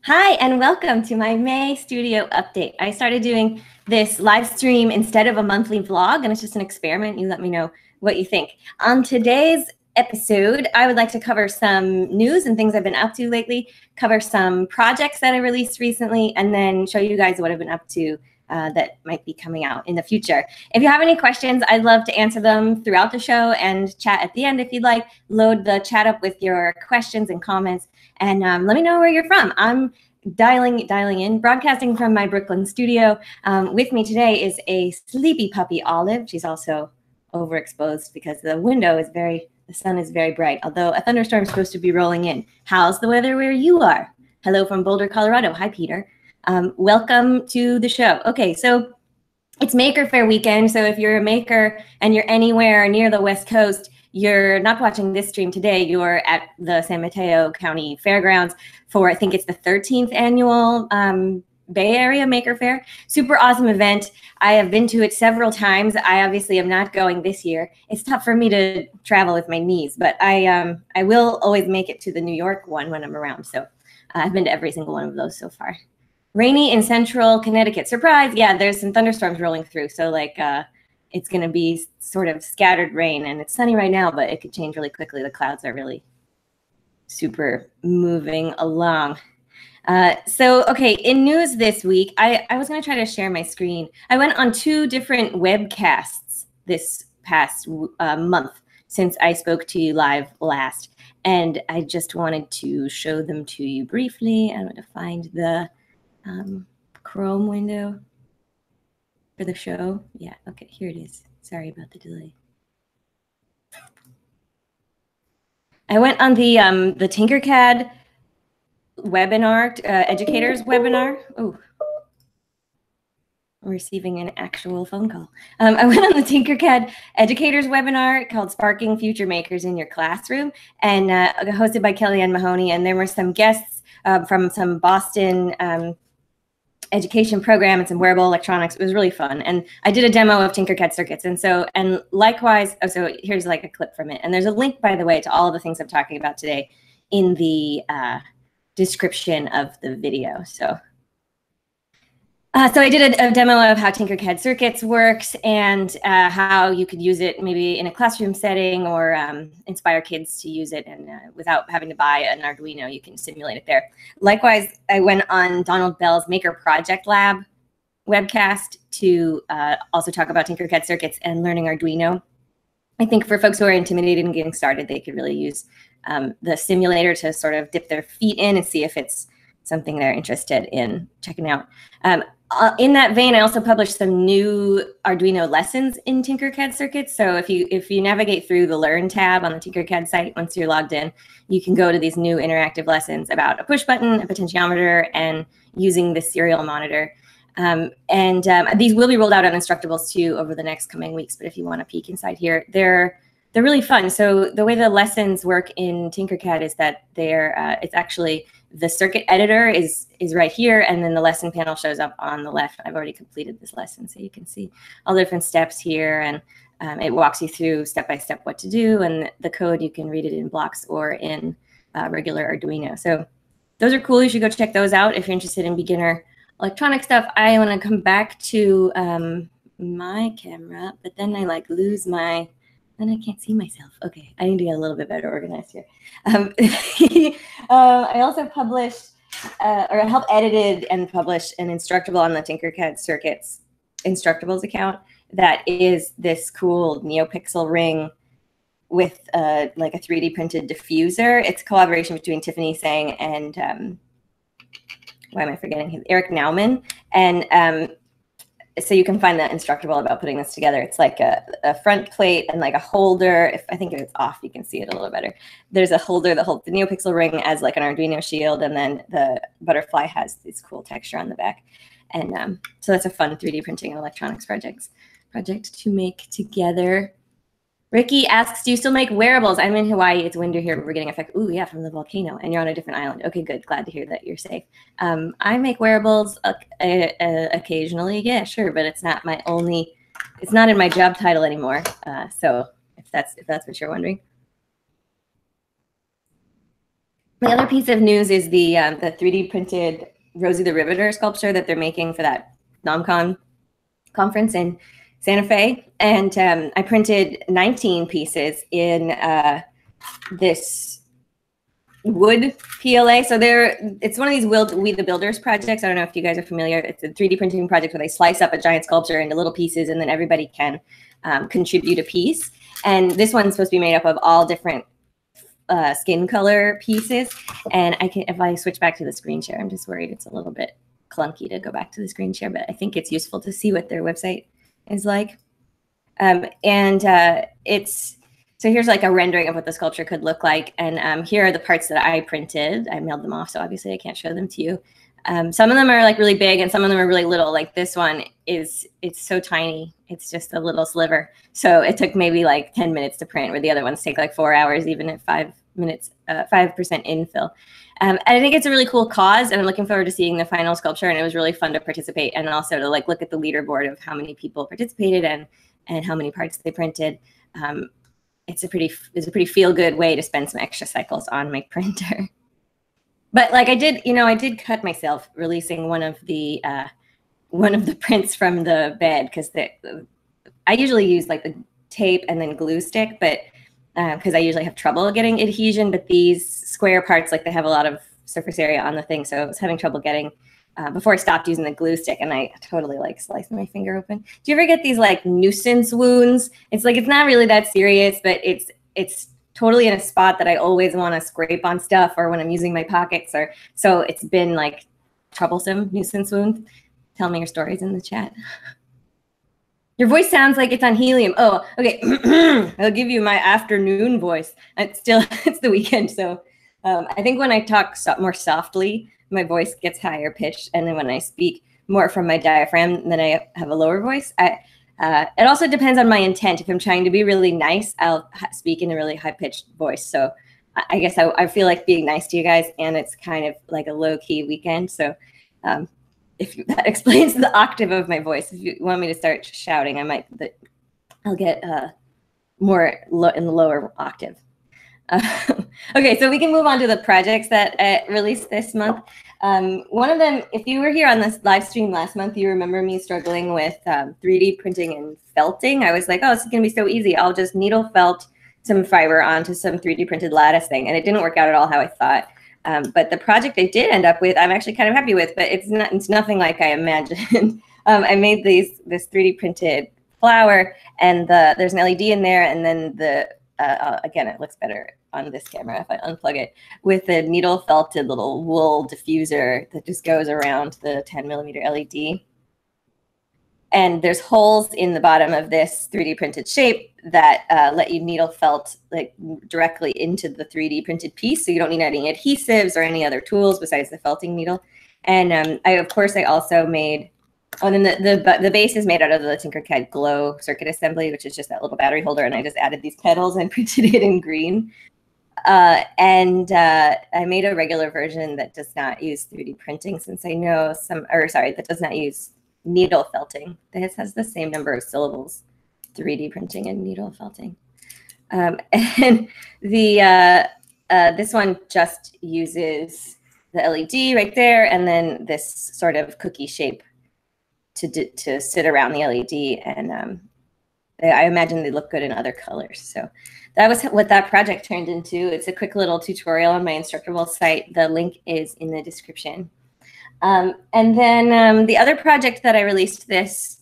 Hi, and welcome to my May studio update. I started doing this live stream instead of a monthly vlog, and it's just an experiment. You let me know what you think. On today's episode, I would like to cover some news and things I've been up to lately, cover some projects that I released recently, and then show you guys what I've been up to that might be coming out in the future. If you have any questions, I'd love to answer them throughout the show and chat at the end if you'd like. Load the chat up with your questions and comments, and let me know where you're from. I'm dialing in, broadcasting from my Brooklyn studio. With me today is a sleepy puppy, Olive. She's also overexposed because the sun is very bright, although a thunderstorm is supposed to be rolling in. How's the weather where you are? Hello from Boulder, Colorado. Hi, Peter. Welcome to the show. Okay, so it's Maker Faire weekend. So if you're a maker and you're anywhere near the West Coast, you're not watching this stream today. You're at the San Mateo County Fairgrounds for, I think it's the 13th annual Bay Area Maker Faire. Super awesome event. I have been to it several times. I obviously am not going this year. It's tough for me to travel with my knees, but I will always make it to the New York one when I'm around. So I've been to every single one of those so far. Rainy in central Connecticut. Surprise. Yeah, there's some thunderstorms rolling through. So like it's going to be sort of scattered rain, and it's sunny right now, but it could change really quickly. The clouds are really super moving along. Okay, in news this week, I was going to try to share my screen. I went on 2 different webcasts this past month since I spoke to you live last, and I just wanted to show them to you briefly. I'm going to find the Chrome window for the show. Yeah, okay, here it is. Sorry about the delay. I went on the Tinkercad webinar, educators webinar. Oh, I'm receiving an actual phone call. I went on the Tinkercad educators webinar called Sparking Future Makers in Your Classroom, and hosted by Kellyanne Mahoney, and there were some guests from some Boston education program and some wearable electronics. It was really fun. And I did a demo of Tinkercad circuits. And likewise, so here's like a clip from it. And there's a link, by the way, to all of the things I'm talking about today in the description of the video. So I did a demo of how Tinkercad circuits works and how you could use it maybe in a classroom setting or inspire kids to use it, and without having to buy an Arduino, you can simulate it there. Likewise, I went on Donald Bell's Maker Project Lab webcast to also talk about Tinkercad circuits and learning Arduino. I think for folks who are intimidated and getting started, they could really use the simulator to sort of dip their feet in and see if it's something they're interested in checking out. In that vein, I also published some new Arduino lessons in Tinkercad circuits. So if you navigate through the Learn tab on the Tinkercad site, once you're logged in, you can go to these new interactive lessons about a push button, a potentiometer, and using the serial monitor. These will be rolled out on Instructables too over the next coming weeks. But if you want to peek inside here, they're really fun. So the way the lessons work in Tinkercad is that it's actually the circuit editor is right here, and then the lesson panel shows up on the left. I've already completed this lesson, so you can see all the different steps here, and it walks you through step by step what to do, and the code, you can read it in blocks or in regular Arduino. So those are cool. You should go check those out if you're interested in beginner electronic stuff. I want to come back to my camera, but then I lose my... Then I can't see myself. Okay, I need to get a little bit better organized here. I also published, or helped edited and published an Instructable on the Tinkercad Circuits Instructables account that is this cool NeoPixel ring with like a 3D printed diffuser. It's a collaboration between Tiffany Sang and, why am I forgetting him? Eric Nauman. And so you can find that Instructable about putting this together. It's like a front plate and like a holder. I think if it's off, you can see it a little better. There's a holder that holds the NeoPixel ring as like an Arduino shield, and then the butterfly has this cool texture on the back. And so that's a fun 3D printing and electronics project to make together. Ricky asks, do you still make wearables? I'm in Hawaii. It's winter here, but we're getting affected. Ooh, yeah, from the volcano. And you're on a different island. Okay, good. Glad to hear that you're safe. I make wearables occasionally. Yeah, sure. But it's not my only, it's not in my job title anymore. So if that's what you're wondering. The other piece of news is the 3D printed Rosie the Riveter sculpture that they're making for that NomCon conference in Santa Fe. And I printed 19 pieces in this wood PLA. So it's one of these We the Builders projects. I don't know if you guys are familiar. It's a 3D printing project where they slice up a giant sculpture into little pieces, and then everybody can contribute a piece. And this one's supposed to be made up of all different skin color pieces. And if I switch back to the screen share, I'm just worried it's a little bit clunky to go back to the screen share, but I think it's useful to see what their website is like. So here's like a rendering of what the sculpture could look like. And here are the parts that I printed. I mailed them off, so obviously I can't show them to you. Some of them are like really big and some of them are really little. Like this one it's so tiny. It's just a little sliver. So it took maybe like 10 minutes to print, where the other ones take like 4 hours, even at 5 minutes, 5% infill. And I think it's a really cool cause, and I'm looking forward to seeing the final sculpture. And it was really fun to participate, and also to like look at the leaderboard of how many people participated and how many parts they printed. It's a pretty feel-good way to spend some extra cycles on my printer. But like I did cut myself releasing one of the prints from the bed, because I usually use like the tape and then glue stick, but because I usually have trouble getting adhesion. But these square parts, like they have a lot of surface area on the thing, so I was having trouble getting before I stopped using the glue stick, and I totally like sliced my finger open. Do you ever get these like nuisance wounds? It's like, it's not really that serious, but it's totally in a spot that I always want to scrape on stuff, or when I'm using my pockets, or so it's been like troublesome nuisance wound. Tell me your stories in the chat. Your voice sounds like it's on helium. Oh, okay. I'll give you my afternoon voice. It's the weekend, so I think when I talk more softly, my voice gets higher pitched, and then when I speak more from my diaphragm, then I have a lower voice. It also depends on my intent. If I'm trying to be really nice, I'll speak in a really high-pitched voice. So I guess I feel like being nice to you guys, and it's kind of like a low-key weekend. So that explains the octave of my voice. If you want me to start shouting, I'll get more in the lower octave. Okay, so we can move on to the projects that released this month. One of them, if you were here on this live stream last month, you remember me struggling with 3D printing and felting. I was like, oh, this is going to be so easy. I'll just needle felt some fiber onto some 3D printed lattice thing. And it didn't work out at all how I thought. But the project I did end up with, I'm actually kind of happy with, but it's nothing like I imagined. I made this 3D printed flower, and there's an LED in there, and then again, it looks better on this camera if I unplug it, with a needle felted little wool diffuser that just goes around the 10mm LED. And there's holes in the bottom of this 3D printed shape that let you needle felt like directly into the 3D printed piece. So you don't need any adhesives or any other tools besides the felting needle. And I also made, and then the base is made out of the Tinkercad glow circuit assembly, which is just that little battery holder. And I just added these petals and printed it in green. I made a regular version that does not use 3D printing, since I know that does not use needle felting. This has the same number of syllables, 3D printing and needle felting. And this one just uses the LED right there, and then this sort of cookie shape to sit around the LED. And I imagine they look good in other colors. So that was what that project turned into. It's a quick little tutorial on my Instructable site. The link is in the description. And then the other project that I released this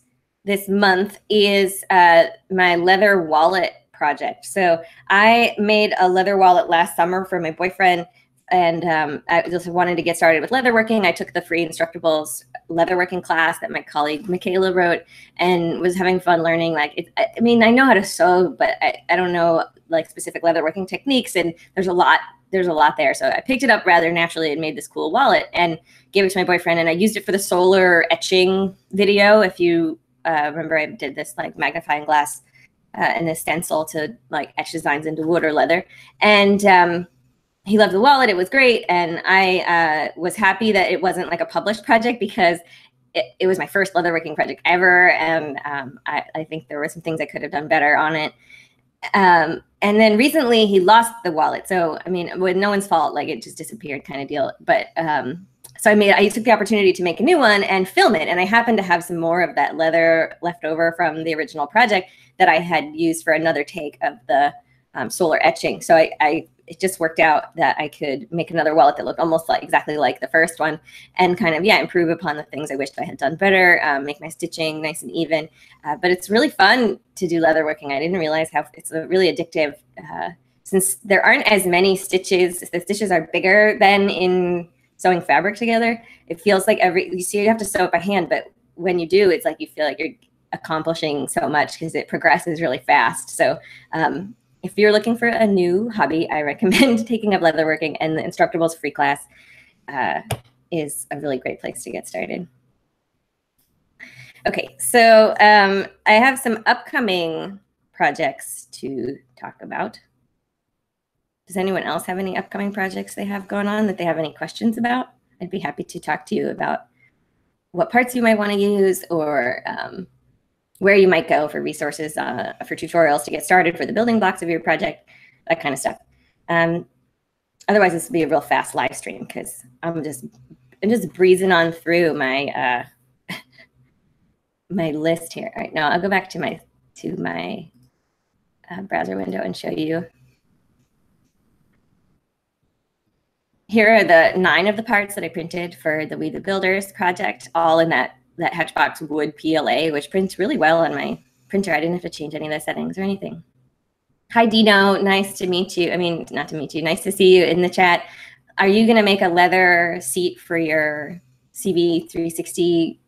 month is my leather wallet project. So I made a leather wallet last summer for my boyfriend, and I just wanted to get started with leatherworking. I took the free Instructables leatherworking class that my colleague Michaela wrote, and was having fun learning. Like, I mean, I know how to sew, but I don't know like specific leatherworking techniques, and there's a lot there. So I picked it up rather naturally and made this cool wallet and gave it to my boyfriend. And I used it for the solar etching video. If you remember, I did this like magnifying glass and a stencil to like etch designs into wood or leather. And he loved the wallet. It was great. And I was happy that it wasn't like a published project, because it was my first leatherworking project ever. And I think there were some things I could have done better on it. And then recently he lost the wallet. So, I mean, with no one's fault, like it just disappeared kind of deal. But so I took the opportunity to make a new one and film it. And I happened to have some more of that leather left over from the original project that I had used for another take of the solar etching. So it just worked out that I could make another wallet that looked almost like exactly like the first one, and kind of, yeah, improve upon the things I wished I had done better, make my stitching nice and even. But it's really fun to do leatherworking. I didn't realize how it's really addictive, since there aren't as many stitches. The stitches are bigger than in sewing fabric together. It feels like you have to sew it by hand, but when you do, it's like you feel like you're accomplishing so much because it progresses really fast. So if you're looking for a new hobby, I recommend taking up leatherworking, and the Instructables free class is a really great place to get started. Okay, so I have some upcoming projects to talk about. Does anyone else have any upcoming projects they have going on that they have any questions about? I'd be happy to talk to you about what parts you might want to use, or where you might go for resources, for tutorials to get started, for the building blocks of your project, that kind of stuff. Otherwise, this will be a real fast live stream because I'm just breezing on through my my list here. All right, now I'll go back to my browser window and show you. Here are the 9 of the parts that I printed for the We the Builders project, all in that Hatchbox wood PLA, which prints really well on my printer. I didn't have to change any of the settings or anything. Hi, Dino. Nice to meet you. I mean, not to meet you. Nice to see you in the chat. Are you going to make a leather seat for your CV360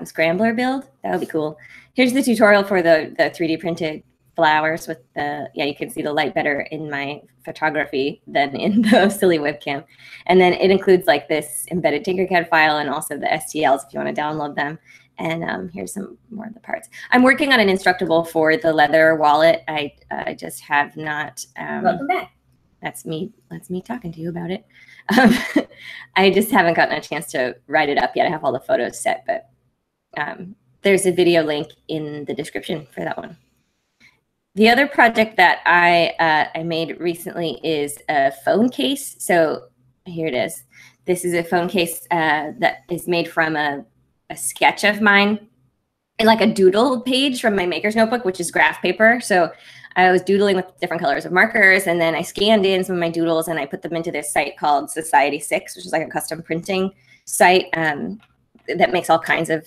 scrambler build? That would be cool. Here's the tutorial for the 3D printed flowers with the, yeah, you can see the light better in my photography than in the silly webcam. And then it includes like this embedded Tinkercad file and also the STLs if you want to download them. And here's some more of the parts. I'm working on an Instructable for the leather wallet. I just have not. Welcome back. That's me talking to you about it. I just haven't gotten a chance to write it up yet. I have all the photos set, but there's a video link in the description for that one. The other project that I made recently is a phone case. So here it is. This is a phone case that is made from a sketch of mine, and like a doodle page from my maker's notebook, which is graph paper. So I was doodling with different colors of markers, and then I scanned in some of my doodles and I put them into this site called Society6, which is like a custom printing site that makes all kinds of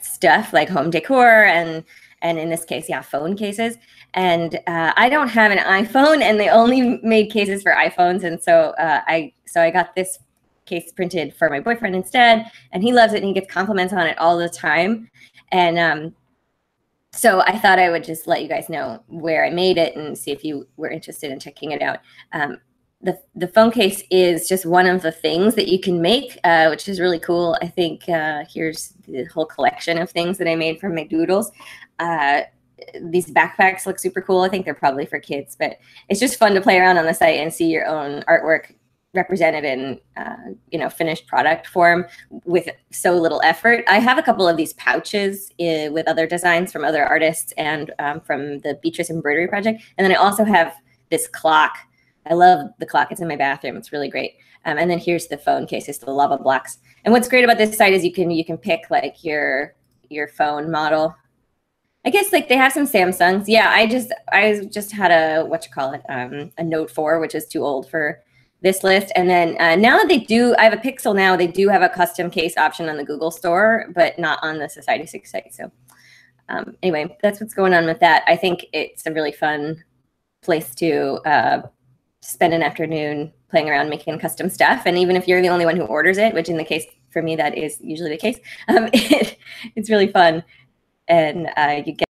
stuff like home decor and in this case, yeah, phone cases. And I don't have an iPhone, and they only made cases for iPhones. And so I got this case printed for my boyfriend instead, and he loves it and he gets compliments on it all the time. And so I thought I would just let you guys know where I made it and see if you were interested in checking it out. The phone case is just one of the things that you can make, which is really cool. I think here's the whole collection of things that I made from my doodles. These backpacks look super cool. I think they're probably for kids, but it's just fun to play around on the site and see your own artwork represented in finished product form with so little effort. I have a couple of these pouches with other designs from other artists and from the Beatrice Embroidery Project. And then I also have this clock. I love the clock. It's in my bathroom. It's really great. And then here's the phone case. It's the lava blocks. And what's great about this site is you can pick like your phone model. I guess like they have some Samsungs. Yeah, I just had a Note 4, which is too old for this list. And then now that I have a Pixel now, they do have a custom case option on the Google Store, but not on the Society6 site. So anyway, that's what's going on with that. I think it's a really fun place to spend an afternoon playing around making custom stuff. And even if you're the only one who orders it, which in the case for me, that is usually the case, it's really fun. And you get